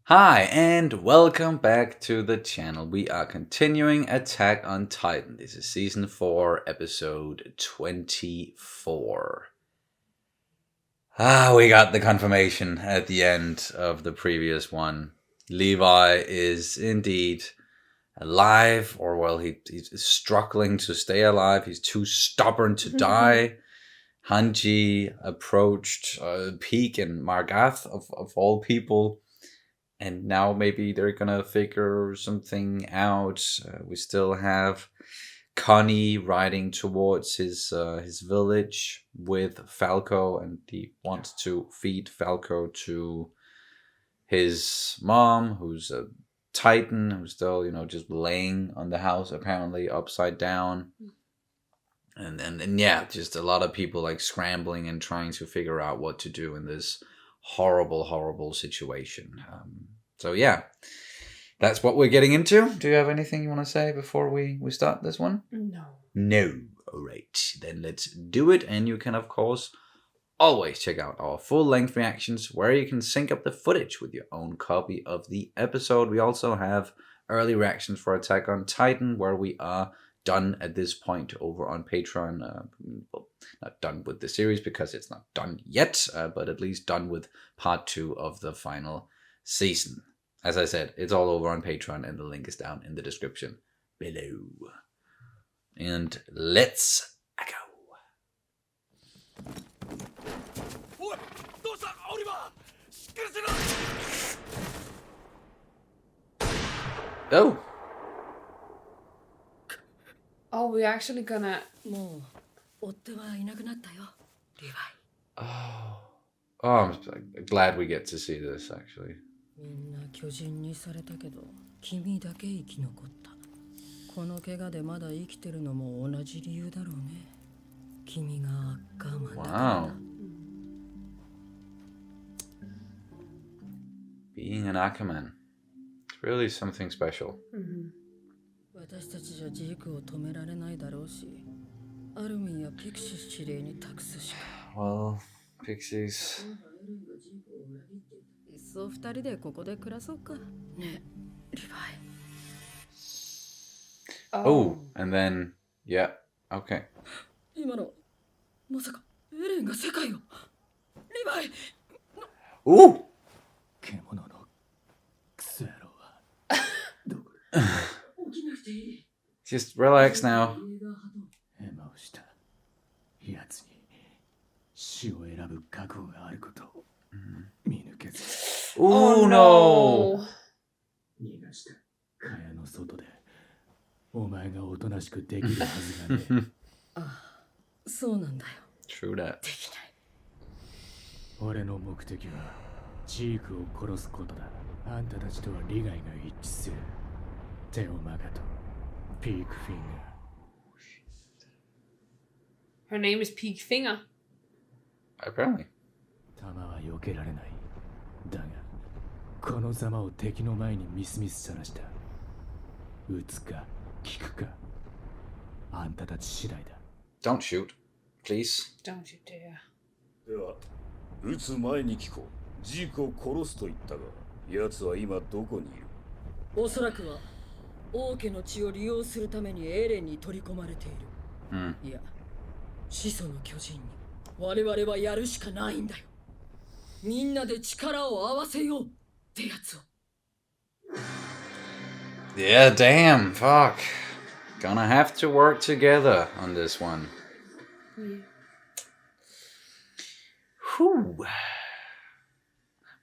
Hi, and welcome back to the channel. We are continuing Attack on Titan. This is Season 4, Episode 24. We got the confirmation at the end of the previous one. Levi is indeed alive, or well, he's struggling to stay alive. He's too stubborn to die. Hanji approached Peak and Margath, of all people. And now maybe they're gonna figure something out. We still have Connie riding towards his village with Falco, and he wants to feed Falco to his mom, who's a Titan, who's still just laying on the house apparently upside down. And yeah, just a lot of people like scrambling and trying to figure out what to do in this horrible situation. So yeah, that's what we're getting into. Do you have anything you want to say before we start this one? No. All right, then let's do it. And you can, of course, always check out our full-length reactions where you can sync up the footage with your own copy of the episode. We also have early reactions for Attack on Titan, where we are done at this point over on Patreon. Well, not done with the series because it's not done yet, but at least done with part 2 of the final season. As I said, it's all over on Patreon, and the link is down in the description below. And let's go. Oh. Oh, we're actually gonna... Oh, I'm glad we get to see this, actually. みんな巨人にされたけど君だけ生き残ったこの怪我でまだ生きてるのも同じ理由だろうね君がアッカーマンだからな Being an Ackerman, it's really something special. 私たちじゃジークを止められないだろうしアルミンやピクシス司令に託すしか Well, Pixies. いっそ二人でここで暮らそうかねリヴァイ Oh, and then, yeah, okay. 今のまさかエレンが世界をリヴァイ Ooh! 獣のクソ野郎はどこ Just relax now. ヘマをした奴に死を選ぶ覚悟があることを見抜けず Ooh, no! 逃がした蚊帳の外でお前がおとなしくできるはずがねああそうなんだよ True that. できない俺の目的はジークを殺すことだあんたたちとは利害が一致するテオマガとピークフィンガー Her name is Peak Finger. Apparently. 弾は避けられないだがこのざまを敵の前にみすみすさらした撃つか聞くかあんたたち次第だ Don't shoot, please. Don't you dare. では撃つ前に聞こうジークを殺すと言ったが奴は今どこにいるおそらくは王家の血を利用するためにエレンに取り込まれている、いや始祖の巨人に我々はやるしかないんだよみんなで力を合わせようってやつを Yeah, damn, fuck. Gonna have to work together on this one. Whew.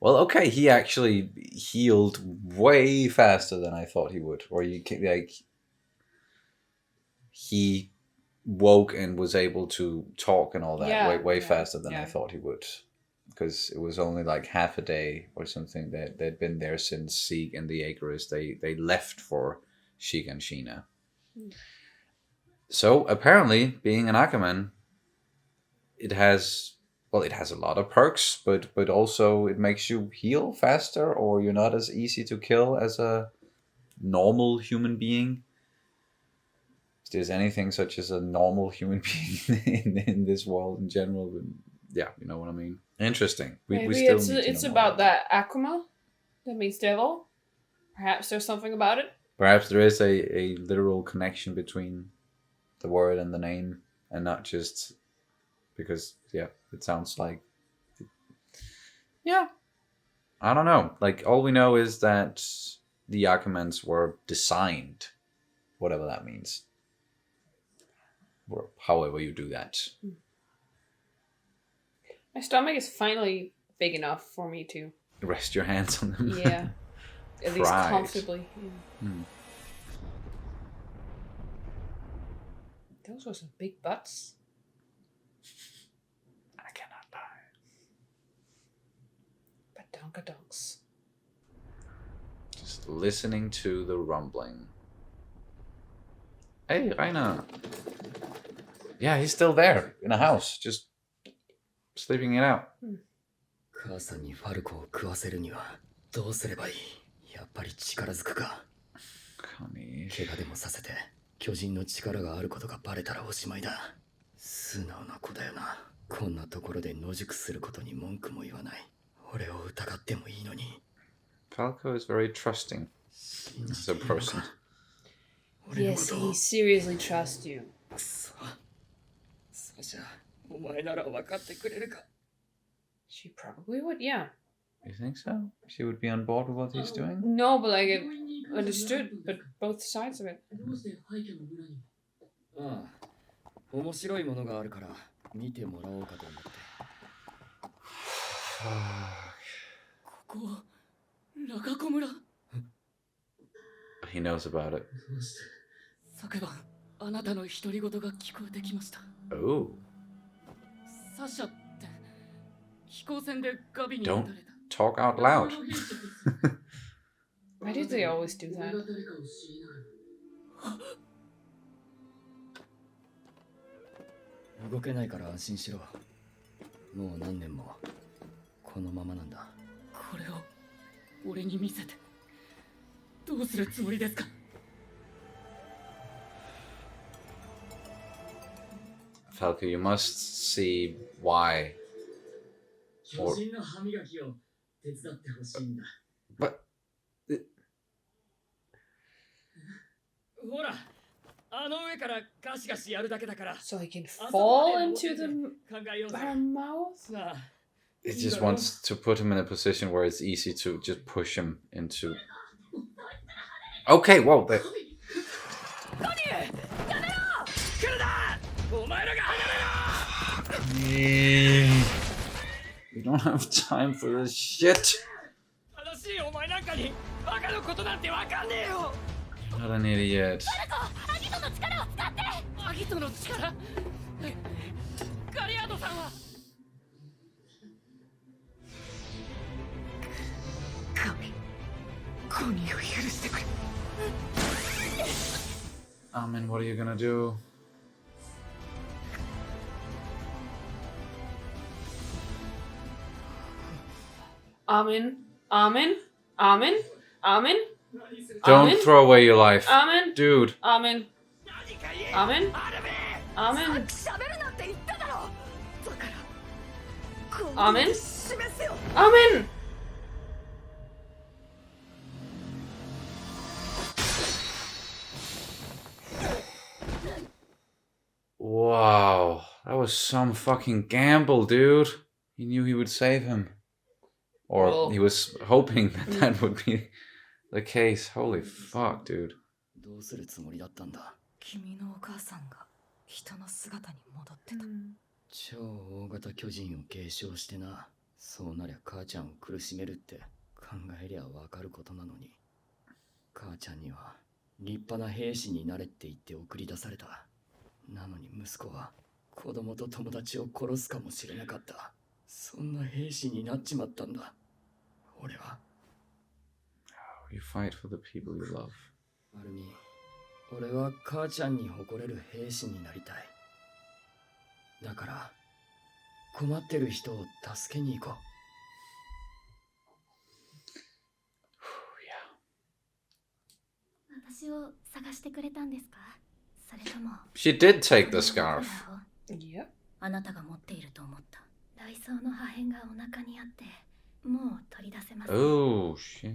Well, okay, he actually healed way faster than I thought he would. Or he woke and was able to talk and all that way faster than I thought he would. Because it was only like half a day or something that they'd been there since Sieg and the Aegis. They left for Sheik and Sheena. So apparently, being an Ackerman, it has a lot of perks, but also it makes you heal faster, or you're not as easy to kill as a normal human being. If there's anything such as a normal human being in this world in general, yeah, you know what I mean. Interesting. Maybe it's about that Akuma. That means devil. Perhaps there's something about it. Perhaps there is a literal connection between the word and the name, and not just because, yeah, it sounds like... Yeah. I don't know. Like, all we know is that the Ackermans were designed, whatever that means. Or however you do that. My stomach is finally big enough for me to... Rest your hands on them. Yeah. At least Fried. comfortably. Yeah. Hmm. Those were some big butts. I cannot lie. Badonkadonks. Just listening to the rumbling. Hey, Rainer. Yeah, he's still there in a house, just sleeping it out. 母さんにファルコを食わせるにはどうすればいい？やっぱり力ずくか。Connie. 怪我でもさせて巨人の力があることがバレたらおしまいだ。素直な子だよな。こんなところで野宿することに文句も言わない。俺を疑ってもいいのに。Falco is very trusting as a person. Yes, he seriously trusts you. くそ。サシャ、お前なら分かってくれるか。She probably would, yeah. You think so? She would be on board with what he's doing? No, but like it understood, but both sides of it. ああ、面白いものがあるから見てもらおうかと思って。ここは中小村。He knows about it. 昨晩あなたの独り言が聞こえてきました。Oh. サシャって飛行船でガビに撃た Don't れた。 talk out loud. Why do they always do that? 動けないから安心しろ。もう何年もこのままなんだ。これを俺に見せてどうするつもりですか？ Falco, you must see why. Or... But... ほら、あの上からガシガシやるだけだから。 So he can fall into the mouth? さあ。 It just wants to put him in a position where it's easy to just push him into... Okay, whoa. They... We don't have time for this shit. Not an idiot. Amen, what are you gonna do? Amen. Amen. Amen. Amen. Don't Amen. throw away your life. Amen. Dude. Amen. Amen. Amen. Amen. Amen. Wow. That was some fucking gamble, dude. He knew he would save him. Or Well. he was hoping that that would be the case. Holy fuck, dude. どうするつもりだったんだ。君のお母さんが人の姿に戻ってた。超大型巨人を継承してな。そうなりゃ母ちゃんを苦しめるって考えりゃわかることなのに。母ちゃんには立派な兵士になれって言って送り出された。なのに息子は子供と友達を殺すかもしれなかった。そんな兵士になっちまったんだ。俺は。You fight for the people you love. アルミ、俺は母ちゃんに誇れる兵士になりたい。だから困ってる人を助けに行こう。私を探してくれたんですか？それとも She did take the scarf. Yep. あなたが持っていると思った。ダイソーの破片がお腹にあってもう取り出せません。 Oh shit. エ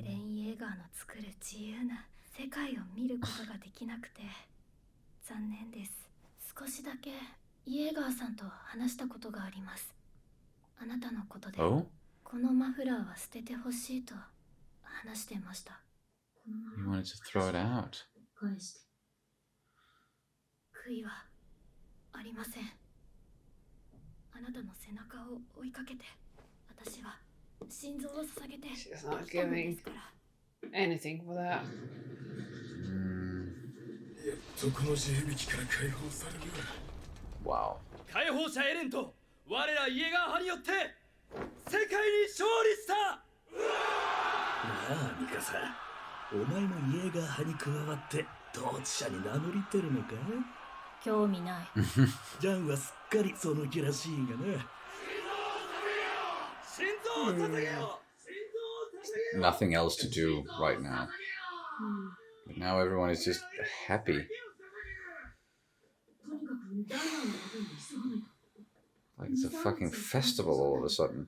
レン・イエーガーの作る自由な世界を見ることができなくて残念です。少しだけイエーガーさんと話したことがあります。あなたのことで Oh? このマフラーは捨ててほしいと話してました。 You wanted to throw it out. 返して。悔いはありません。あなたの背中を追いかけて私は心臓を捧げて She's not giving anything for that. やっとこの地響きから解放される。 Wow. 解放者エレンと我らイエガー派によって世界に勝利した。なあミカサ、お前もイエーガー派に加わって統治者に名乗りてるのか？興味ない。ジャンはすっかりその気らしいがな。心臓を捧げよう。 Nothing else to do right now. But now everyone is just happy. Like it's a fucking festival all of a sudden.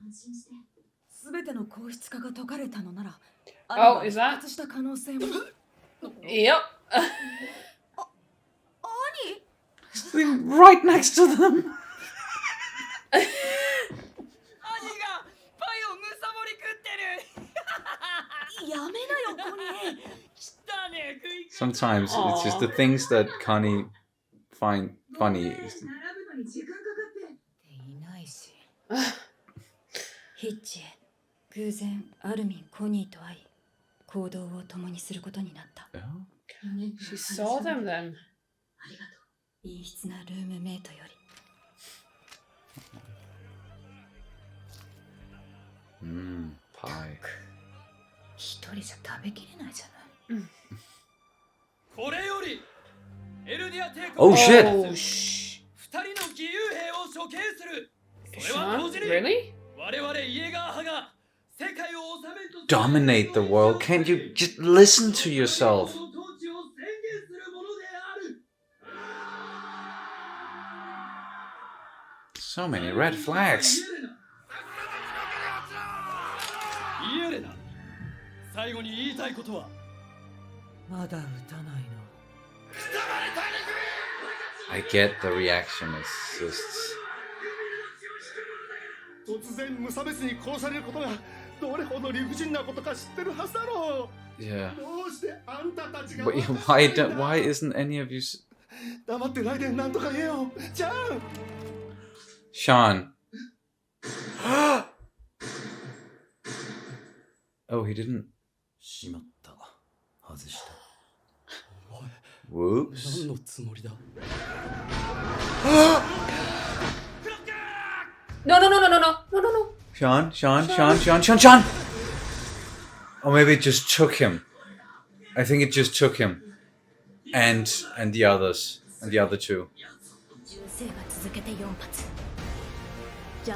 全ての皇室化が解かれたのなら、 Oh, is that? 復活した可能性も。 Yep. Sitting right next to them. 兄がパイをむさぼり食ってる。やめなよ、コニー。汚ね食い。 Sometimes it's just the things that Connie find funny. いないし。ヒッチ、偶然アルミン、コニーと会い、行動を共にすることになった。 Oh? She saw them then. 陰湿なルームメイトより。Pie. 一人じゃ食べきれないじゃない。これよりエルディア帝 Oh 国 shit! Oh, 二人の義勇兵を処刑する。それは Sean? 同時に Really? 我々イエガー派が世界を治めんとする Dominate the world. Can't you just listen to yourself? その統治を宣言するものである。 So many red flags. イエレナ、最後に言いたいことは？まだ打たないの。 I get the reaction. It's just 突然無差別に殺されることがどれほど理不尽なことか知ってるはずだろう。 yeah. どうしてあんたたちが But why isn't any of you? 黙ってないでなんとか言えよ。じゃん。 Sean. Oh, he didn't. しまった。外した。 Whoops. 何のつもりだ。 No, no, no, no, no, no, no, no, no. Sean. Or maybe it just took him. I think it just took him. And the others. And the other two. 銃声が続けて4発。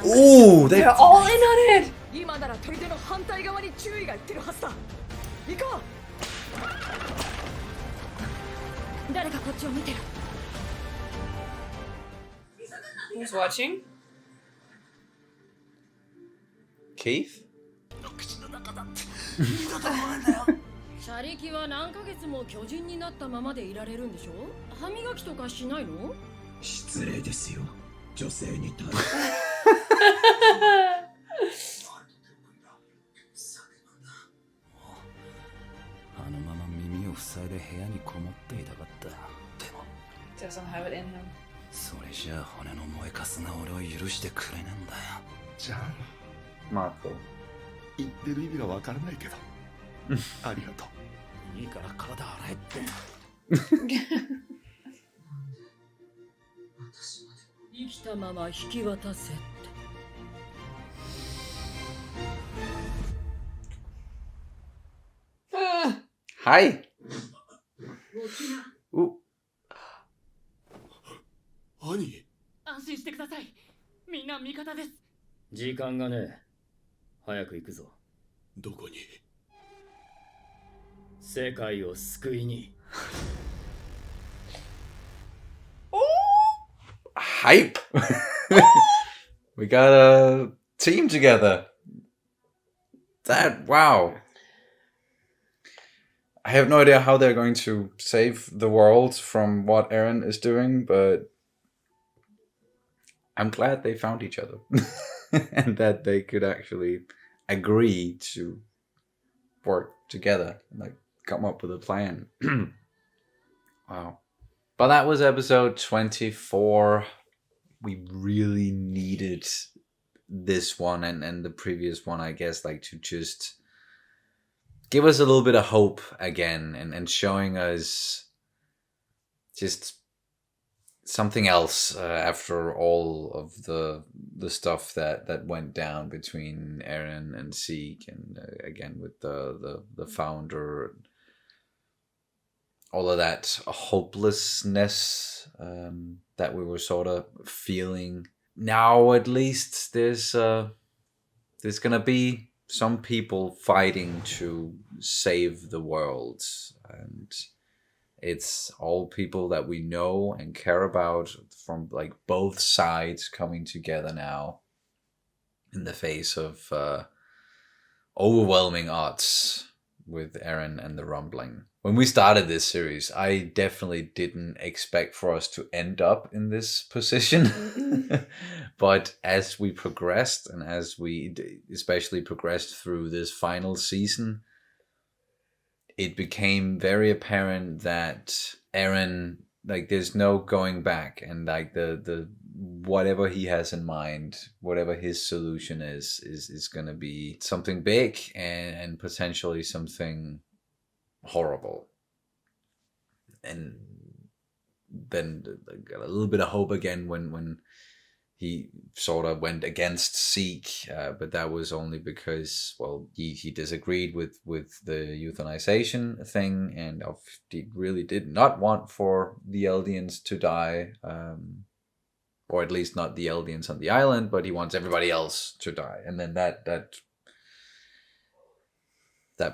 Oh, they. They're all in on it. 今なら砦の反対側に注意がいってるはずだ。行こう。誰かこっちを見てる。 Who's watching? Keith? 車力は何ヶ月も巨人になったままでいられるんでしょ？歯磨きとかしないの？失礼ですよ。女性に対して。あのまま耳を塞いで部屋にこもっていたかった。でも Doesn't have it in him. それじゃあ骨の燃えかすが俺を許してくれねえんだよ。じゃあ Marco. 言ってる意味がわからないけどありがとう。いいから体洗えって。生きたまま引き渡せって。 Hi. Ooh. 兄、安心してください。みんな味方です。時間がねえ。早く行くぞ。どこに？世界を救いに。 Hype. We got a team together. Wow. I have no idea how they're going to save the world from what Eren is doing, but I'm glad they found each other and that they could actually agree to work together and like come up with a plan. Wow. But that was episode 24. We really needed this one and the previous one, I guess, like to just give us a little bit of hope again and showing us just something else after all of the stuff that went down between Eren and Zeke, and again with the founder, all of that hopelessness that we were sort of feeling. Now at least there's gonna be some people fighting to save the world, and it's all people that we know and care about from like both sides coming together now in the face of overwhelming odds with Eren and the Rumbling. When we started this series, I definitely didn't expect for us to end up in this position. But as we progressed, and as we especially progressed through this final season, it became very apparent that Eren, like, there's no going back, and like the whatever he has in mind, whatever his solution is gonna be something big and potentially something horrible. And then got a little bit of hope again when he sort of went against Zeke, but that was only because, well, he disagreed with the euthanization thing, and he really did not want for the Eldians to die, or at least not the Eldians on the island, but he wants everybody else to die. And then that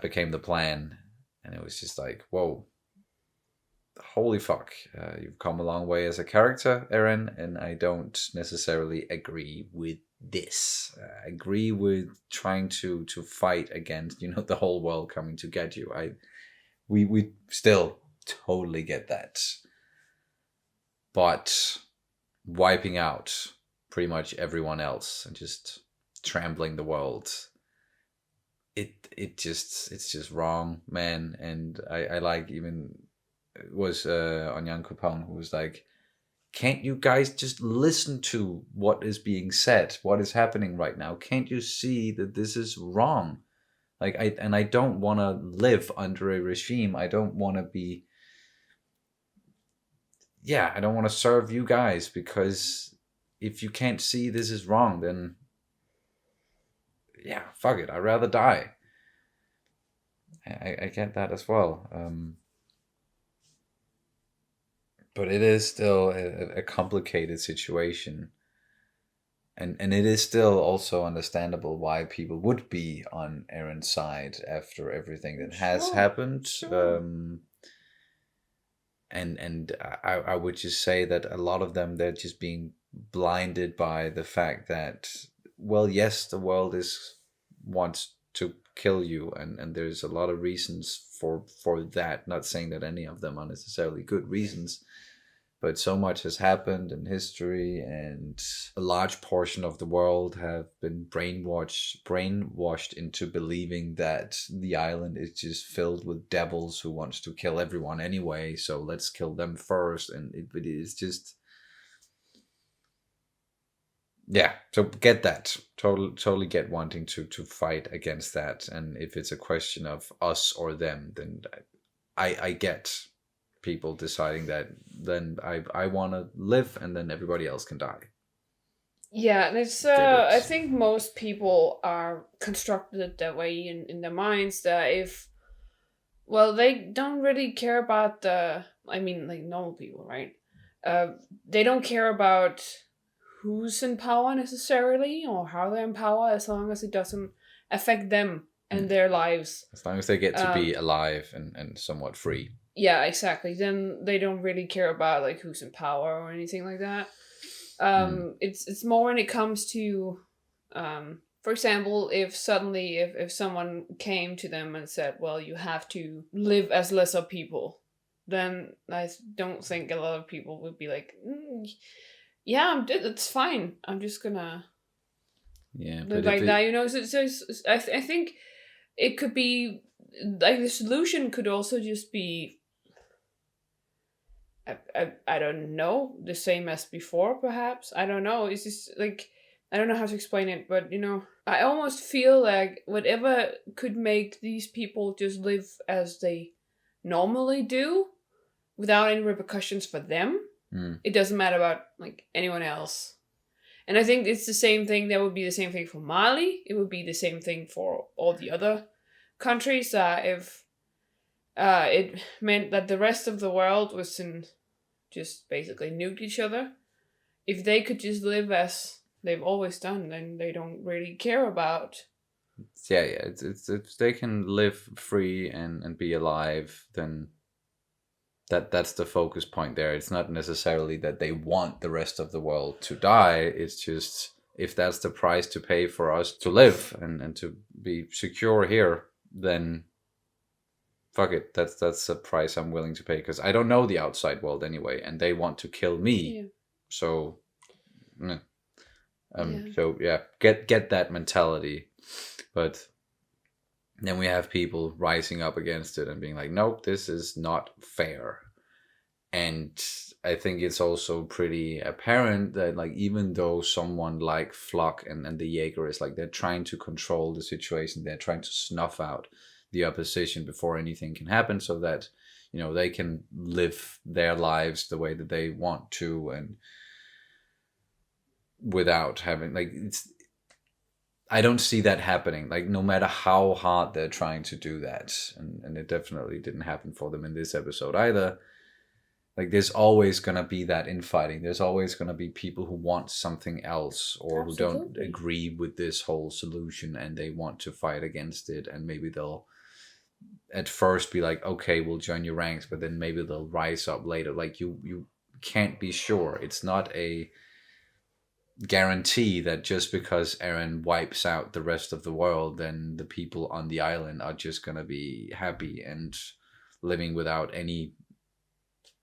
became the plan, and it was just like, whoa. Holy fuck, you've come a long way as a character, Eren, and I don't necessarily agree with this. I agree with trying to fight against, the whole world coming to get you. We still totally get that. But wiping out pretty much everyone else and just trampling the world, it's just wrong, man. And I like even... It was Onyan Kupong who was like, can't you guys just listen to what is being said, what is happening right now? Can't you see that this is wrong? Like, I don't want to live under a regime. I don't want to be... I don't want to serve you guys, because if you can't see this is wrong, then fuck it, I'd rather die. I get that as well. But it is still a complicated situation. And it is still also understandable why people would be on Eren's side after everything that has happened. Sure. And I would just say that a lot of them, they're just being blinded by the fact that, well, yes, the world wants to kill you, and there's a lot of reasons for that. Not saying that any of them are necessarily good reasons, but so much has happened in history, and a large portion of the world have been brainwashed into believing that the island is just filled with devils who wants to kill everyone anyway, so let's kill them first. And it is just... so get that. Totally get wanting to fight against that. And if it's a question of us or them, then I get people deciding that then I want to live, and then everybody else can die. Yeah, and it's I think most people are constructed that way in their minds, that if, well, they don't really care about like normal people, right? They don't care about who's in power necessarily, or how they're in power, as long as it doesn't affect them and their lives. As long as they get to be alive and somewhat free. Yeah, exactly. Then they don't really care about like who's in power or anything like that. It's more when it comes to for example, if suddenly if someone came to them and said, well, you have to live as lesser people, then I don't think a lot of people would be like, yeah, it's fine. I'm just gonna live like that, you know. So I think it could be like the solution could also just be, I don't know, the same as before, perhaps. I don't know. It's just like, I don't know how to explain it, but you know, I almost feel like whatever could make these people just live as they normally do without any repercussions for them. It doesn't matter about like anyone else. And I think it's the same thing. That would be the same thing for Mali. It would be the same thing for all the other countries. If it meant that the rest of the world was in just basically nuked each other, if they could just live as they've always done, then they don't really care about. Yeah. It's if they can live free and be alive, then that's the focus point there. It's not necessarily that they want the rest of the world to die. It's just, if that's the price to pay for us to live and to be secure here, then fuck it. That's a price I'm willing to pay, because I don't know the outside world anyway, and they want to kill me. Yeah. So, so yeah, get that mentality. But then we have people rising up against it and being like, nope, this is not fair. And I think it's also pretty apparent that, like, even though someone like Floch and the Jaeger is like, they're trying to control the situation, they're trying to snuff out the opposition before anything can happen, so that, you know, they can live their lives the way that they want to, and without having, like, I don't see that happening, like, no matter how hard they're trying to do that. And it definitely didn't happen for them in this episode either. Like, there's always going to be that infighting. There's always going to be people who want something else, or who don't agree with this whole solution, and they want to fight against it. And maybe they'll at first be like, okay, we'll join your ranks, but then maybe they'll rise up later. Like, you can't be sure. It's not a guarantee that just because Eren wipes out the rest of the world, then the people on the island are just going to be happy and living without any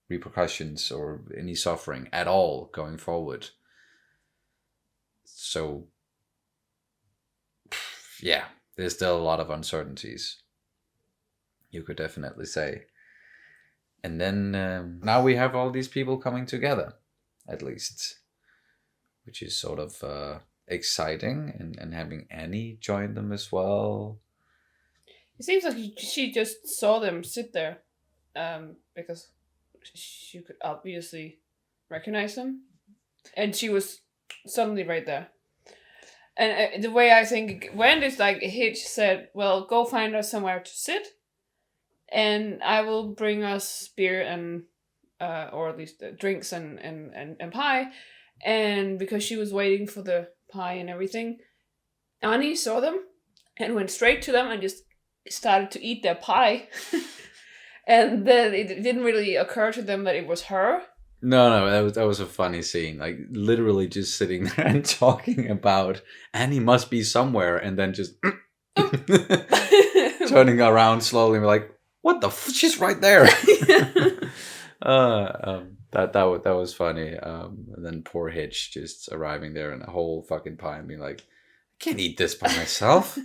repercussions or any suffering at all going forward. So, yeah, there's still a lot of uncertainties, you could definitely say. And then now we have all these people coming together, at least, which is sort of exciting, and having Annie join them as well. It seems like she just saw them sit there, because she could obviously recognize them, and she was suddenly right there. And the way I think it went is like Hitch said, well, go find us somewhere to sit, and I will bring us beer and or at least drinks and pie. And because she was waiting for the pie and everything, Annie saw them and went straight to them and just started to eat their pie. And then it didn't really occur to them that it was her. No, that was a funny scene. Like, literally just sitting there and talking about Annie must be somewhere, and then just turning around slowly and be like, what the she's right there. That was funny. And then poor Hitch just arriving there in a whole fucking pie and being like, I can't eat this by myself.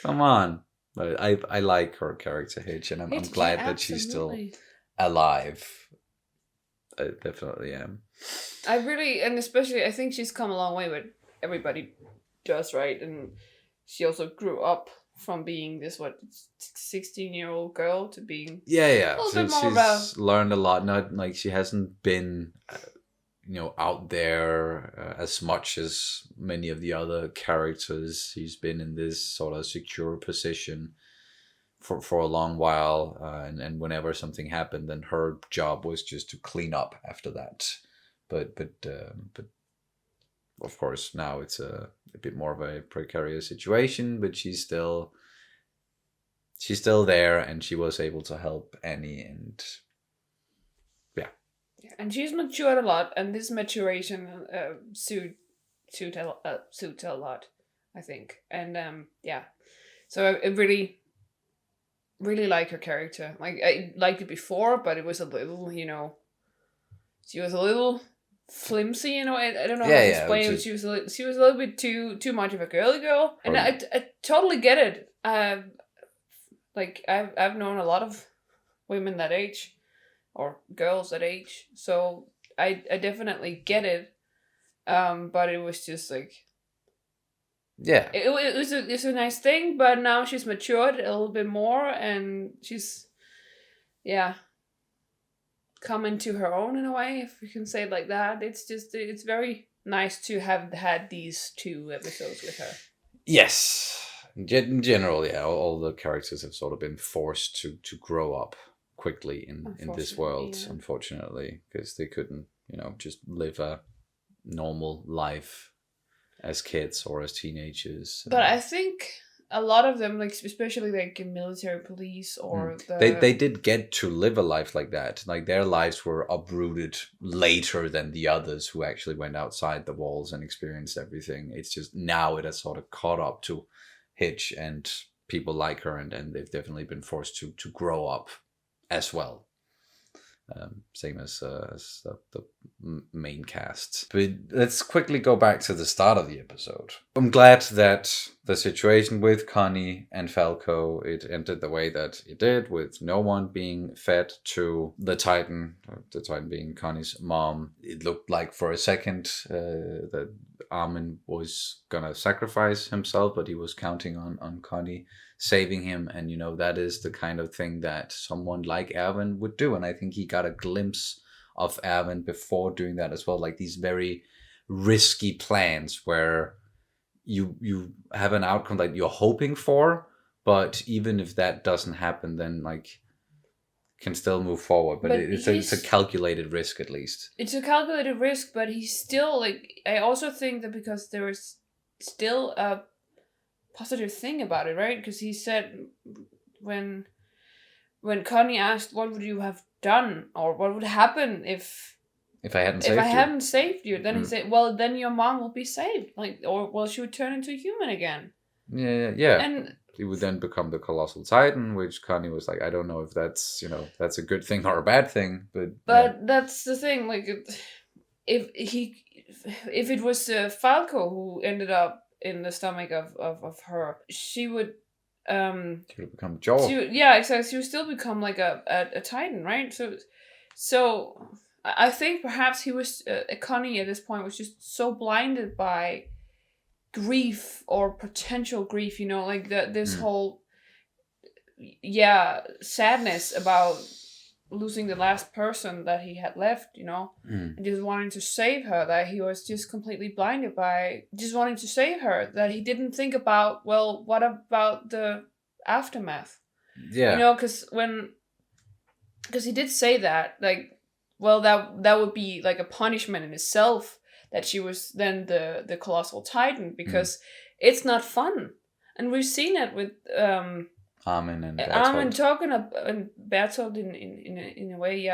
Come on. But I like her character, Hitch, and I'm glad that she's still alive. I definitely am. I really, and especially, I think she's come a long way, but everybody does, right? And she also grew up from being this 16-year-old girl to being yeah. A little bit more she's about... learned a lot. Not like she hasn't been out there as much as many of the other characters. She's been in this sort of secure position for a long while, and whenever something happened, then her job was just to clean up after that. But of course now it's a bit more of a precarious situation, but she's still there, and she was able to help Annie, and yeah. And she's matured a lot, and this maturation suit a lot. I think. And so I really, really like her character. Like, I liked it before, but it was a little, she was a little flimsy. I don't know how to explain it. She was a little bit too much of a girly girl, and I totally get it. Like I've known a lot of women that age, or girls that age, so I definitely get it. But it was just like, yeah, it's a nice thing, but now she's matured a little bit more, and she's coming to her own in a way, if we can say it like that. It's very nice to have had these 2 episodes with her. Yes. In general, all the characters have sort of been forced to grow up quickly in this world, unfortunately, because they couldn't, just live a normal life as kids or as teenagers. But I think a lot of them, like especially like military police or they did get to live a life like that. Like their lives were uprooted later than the others who actually went outside the walls and experienced everything. It's just now it has sort of caught up to Hitch and people like her, and they've definitely been forced to grow up as well. Same as the main cast. But let's quickly go back to the start of the episode. I'm glad that the situation with Connie and Falco, it ended the way that it did, with no one being fed to the Titan being Connie's mom. It looked like for a second that Armin was gonna sacrifice himself, but he was counting on Connie saving him, and that is the kind of thing that someone like Erwin would do, and I think he got a glimpse of Erwin before doing that as well, like these very risky plans where you have an outcome that you're hoping for, but even if that doesn't happen, then like can still move forward, but it's a calculated risk. At least it's a calculated risk, but he's still like, I also think that because there was still a positive thing about it, right? Because he said when Connie asked what would you have done, or what would happen if I hadn't saved you, then he said, well, then your mom will be saved, like, or well, she would turn into a human again. Yeah. And he would then become the colossal Titan, which Connie was like, I don't know if that's that's a good thing or a bad thing, but that's the thing, like if it was Falco who ended up in the stomach of her, she would become Joel. Exactly. She would still become like a Titan, right? So I think perhaps he was Connie at this point was just so blinded by grief or potential grief, like this whole sadness about losing the last person that he had left, and just wanting to save her, that he was just completely blinded by just wanting to save her, that he didn't think about, well, what about the aftermath? Because he did say that, like, well, that would be like a punishment in itself, that she was then the colossal Titan, because it's not fun, and we've seen it with Armin and Bertolt. Armin talking and Bertolt in a way,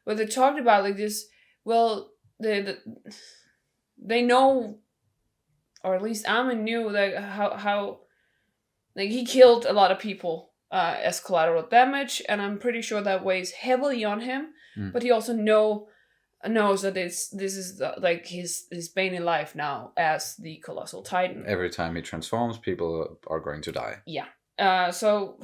where they talked about like this. Well, they know, or at least Armin knew, like how like he killed a lot of people as collateral damage, and I'm pretty sure that weighs heavily on him. But he also knows that this is like his bane in life now as the colossal Titan. Every time he transforms, people are going to die. Yeah. So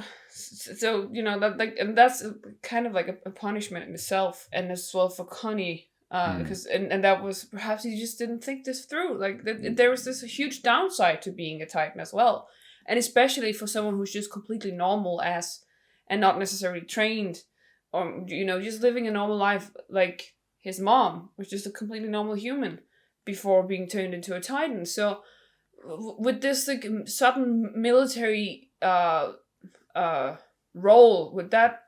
that, like, and that's kind of like a punishment in itself, and as well for Connie, because and that was perhaps he just didn't think this through. Like there was this huge downside to being a Titan as well, and especially for someone who's just completely normal and not necessarily trained, or just living a normal life, like his mom was just a completely normal human before being turned into a Titan. So with this like sudden military role, with that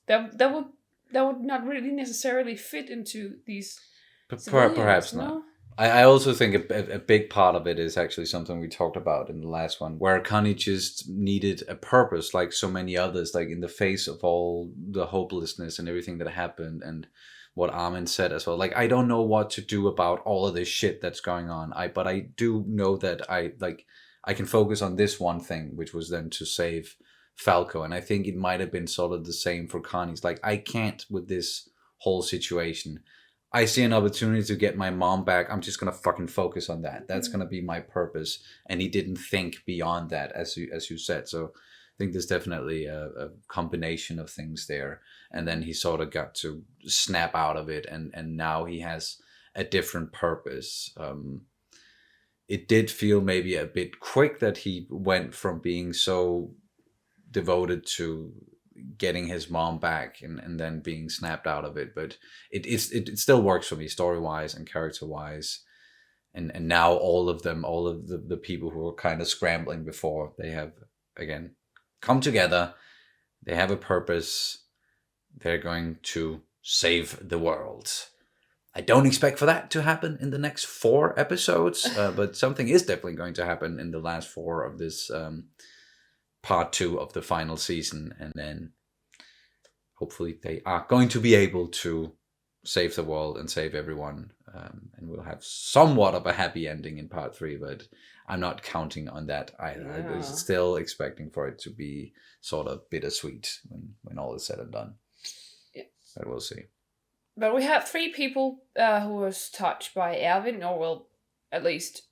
would not really necessarily fit into these perhaps not. I also think a big part of it is actually something we talked about in the last one, where Connie just needed a purpose, like so many others, like in the face of all the hopelessness and everything that happened, and what Armin said as well. Like, I don't know what to do about all of this shit that's going on. But I do know that I I can focus on this one thing, which was then to save Falco. And I think it might have been sort of the same for Connie. It's like, I can't with this whole situation. I see an opportunity to get my mom back. I'm just going to fucking focus on that. That's going to be my purpose. And he didn't think beyond that, as you said. So I think there's definitely a combination of things there. And then he sort of got to snap out of it. And now he has a different purpose. It did feel maybe a bit quick that he went from being so devoted to getting his mom back and then being snapped out of it, but it still works for me story-wise and character-wise, and now all of the people who were kind of scrambling before, they have again come together. They have a purpose. They're going to save the world. I don't expect for that to happen in the next 4 episodes, but something is definitely going to happen in the last 4 of this part 2 of the final season, and then hopefully they are going to be able to save the world and save everyone, and we'll have somewhat of a happy ending in part 3, but I'm not counting on that either. Yeah. I was still expecting for it to be sort of bittersweet when all is said and done. Yeah. But we'll see. But we had 3 people who was touched by Erwin, or well, at least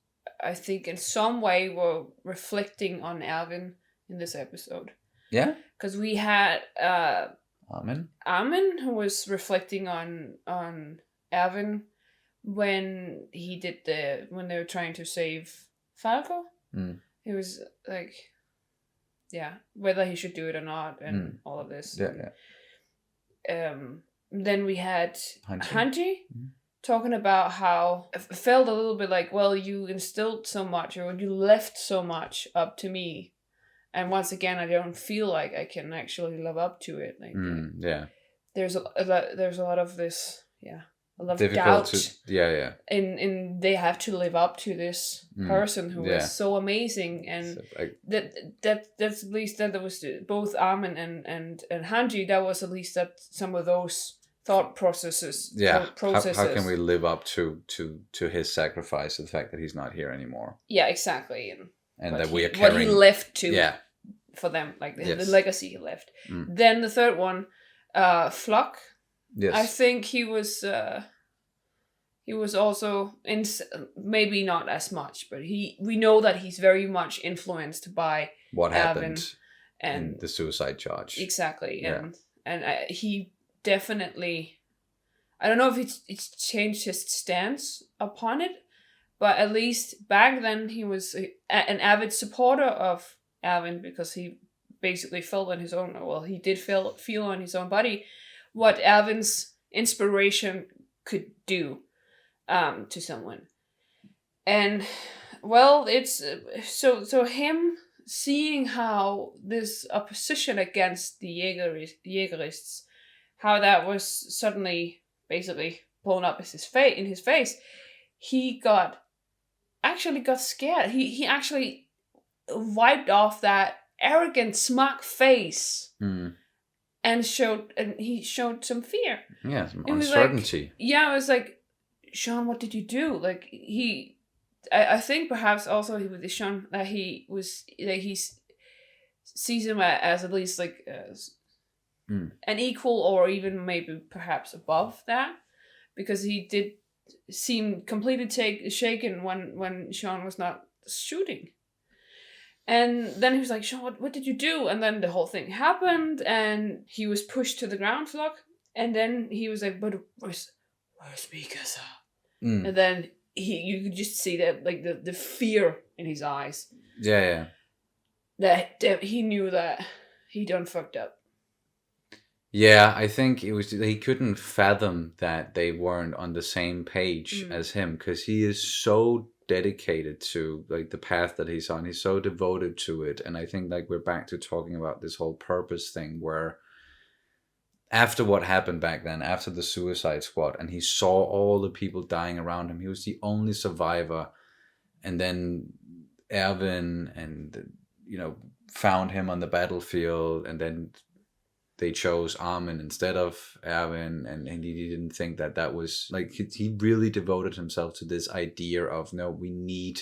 I think in some way were reflecting on Erwin in this episode. Yeah? Because we had Armin, who was reflecting on Erwin when when they were trying to save Falco. He was like, yeah, whether he should do it or not, and all of this. Yeah. Then we had Hange Mm. talking about how it felt a little bit like, well, you instilled so much, or you left so much up to me, and once again, I don't feel like I can actually live up to it. Like, yeah, there's a lot of this, a lot of difficult doubt. In they have to live up to this person who is so amazing, and so that's at least that was both Armin and Hanji. That was at least that some of those thought processes. Yeah, processes. How can we live up to his sacrifice, the fact that he's not here anymore? Yeah, exactly, and that we are carrying what he left to. Yeah. For them, like the Yes. legacy he left. Then the third one, Floch. Yes. I think he was also maybe not as much, but we know that he's very much influenced by what happened and in the suicide charge. Exactly, Yeah. and he definitely, I don't know if it's changed his stance upon it, but at least back then he was an avid supporter of Erwin, because he basically felt on his own, he did feel on his own body what Erwin's inspiration could do to someone. And well, it's so him seeing how this opposition against the Jägerists, how that was suddenly basically blown up in his face, he actually got scared. He actually wiped off that arrogant, smug face and he showed some fear. Yeah, some It was uncertainty. It was like, Sean, what did you do? Like I think perhaps also he with Sean that he sees him as at least like an equal, or even maybe perhaps above that, because he did seem completely shaken when Sean was not shooting. And then he was like, Sean, what did you do? And then the whole thing happened, and he was pushed to the ground, Floch. And then he was like, but where's Mikasa? And then you could just see that, like, the fear in his eyes. Yeah. That he knew that he done fucked up. Yeah, I think it was he couldn't fathom that they weren't on the same page as him, because he is so dedicated to like the path that he's on. He's so devoted to it, and I think like we're back to talking about this whole purpose thing, where after what happened back then, after the Suicide Squad, and he saw all the people dying around him, he was the only survivor, and then Erwin and found him on the battlefield, and then they chose Armin instead of Erwin, and he didn't think that was like, he really devoted himself to this idea of, no, we need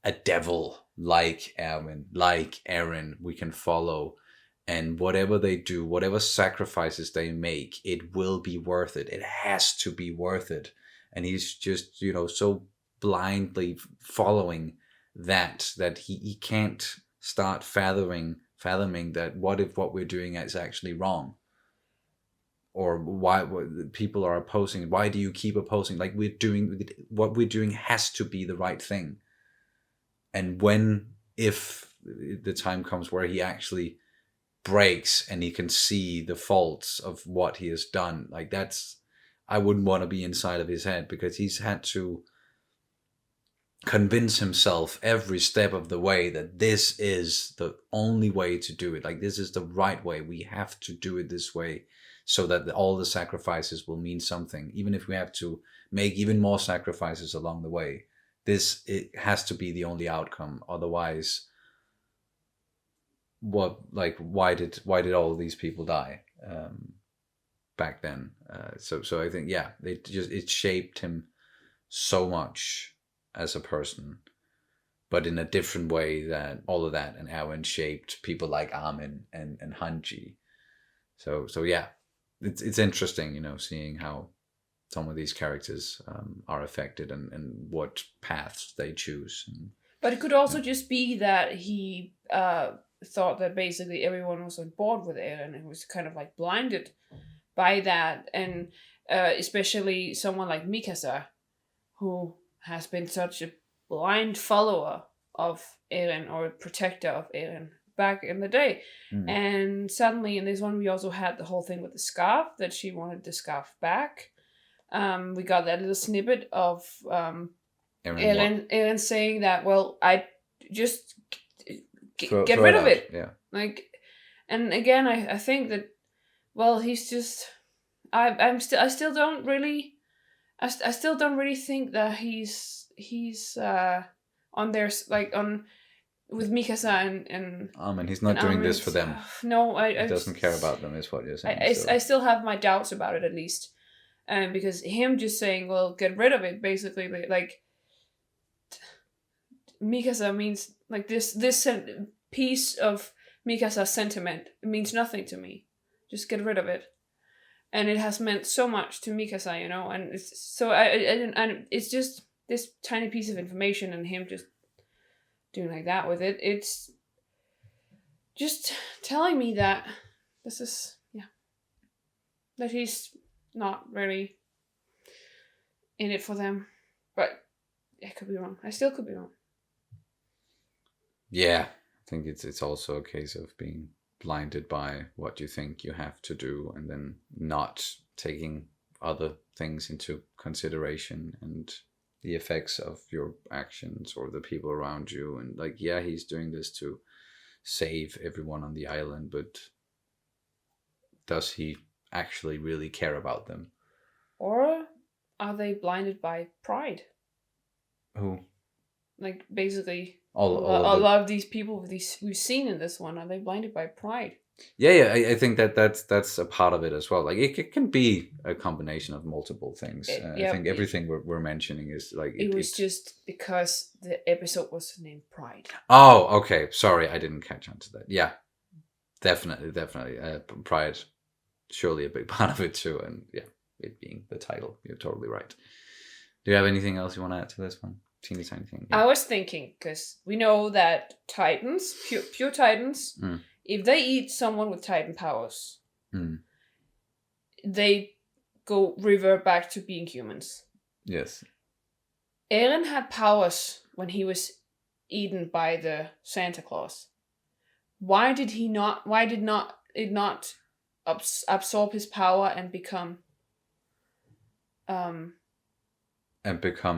a devil like Erwin, like Eren, we can follow. And whatever they do, whatever sacrifices they make, it will be worth it. It has to be worth it. And he's just, so blindly following that he can't start fathoming that what if what we're doing is actually wrong, or why people are opposing. Why do you keep opposing? Like, what we're doing has to be the right thing. And if the time comes where he actually breaks and he can see the faults of what he has done, like, I wouldn't want to be inside of his head, because he's had to convince himself every step of the way that this is the only way to do it. Like, this is the right way. We have to do it this way, so that all the sacrifices will mean something. Even if we have to make even more sacrifices along the way, it has to be the only outcome. Otherwise, why did all these people die back then? So I think, yeah, it shaped him so much as a person, but in a different way than all of that and Erwin shaped people like Armin and Hanji. So yeah, it's interesting, seeing how some of these characters are affected and what paths they choose. But it could also just be that he thought that basically everyone was on board with Eren and was kind of like blinded by that, and especially someone like Mikasa, who has been such a blind follower of Eren, or protector of Eren back in the day. And suddenly in this one we also had the whole thing with the scarf, that she wanted the scarf back. We got that little snippet of Eren saying that, well, I just get rid of it. Yeah. Like, and again, I think that, well, he's just, I still don't really think that he's on their, like, on with Mikasa and he's not doing this for them. No, he doesn't care about them, is what you're saying. I still have my doubts about it, at least. Because him just saying, well, get rid of it, basically, like, Mikasa means, like, this piece of Mikasa's sentiment means nothing to me. Just get rid of it. And it has meant so much to Mikasa, and it's so and it's just this tiny piece of information, and him just doing like that with it. It's just telling me that this is, that he's not really in it for them. But I could be wrong. I still could be wrong. Yeah, I think it's also a case of being blinded by what you think you have to do, and then not taking other things into consideration and the effects of your actions or the people around you. And, like, yeah, he's doing this to save everyone on the island, but does he actually really care about them? Or are they blinded by pride? Who? Like, basically, a all lot of these people we've seen in this one, are they blinded by pride? Yeah, I think that's a part of it as well. Like, it can be a combination of multiple things. I think everything we're mentioning is like it was just because the episode was named Pride. Oh, okay. Sorry, I didn't catch on to that. Yeah, definitely. Pride, surely a big part of it too, and yeah, it being the title. You're totally right. Do you have anything else you want to add to this one? Teeny tiny thing. Yeah. I was thinking, because we know that Titans, pure Titans. If they eat someone with Titan powers, they revert back to being humans. Yes. Eren had powers when he was eaten by the Santa Claus. Why did it not absorb his power and become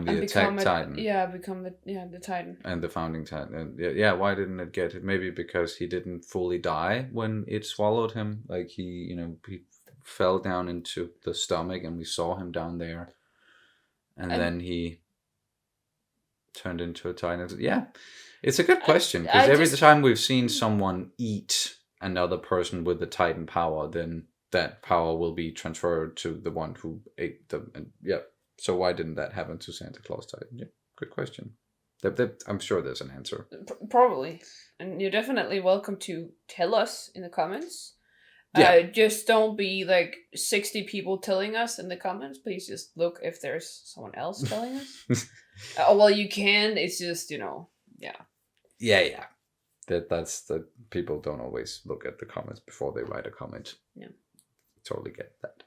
the attack Titan. Become the Titan. And the founding Titan. And why didn't it get it? Maybe because he didn't fully die when it swallowed him. Like, he fell down into the stomach and we saw him down there. And then he turned into a Titan. Yeah, it's a good question. Because every time we've seen someone eat another person with the Titan power, then that power will be transferred to the one who ate them. And so why didn't that happen to Santa Claus Titan? Yeah, good question. I'm sure there's an answer. Probably. And you're definitely welcome to tell us in the comments. Yeah. Just don't be like 60 people telling us in the comments. Please just look if there's someone else telling us. Well, you can. It's just, yeah. Yeah. That's the people don't always look at the comments before they write a comment. Yeah. Totally get that.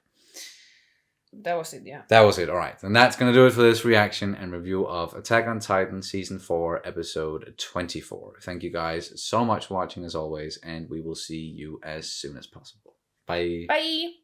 That was it, yeah. That was it. All right. And that's going to do it for this reaction and review of Attack on Titan Season 4, Episode 24. Thank you guys so much for watching as always, and we will see you as soon as possible. Bye. Bye.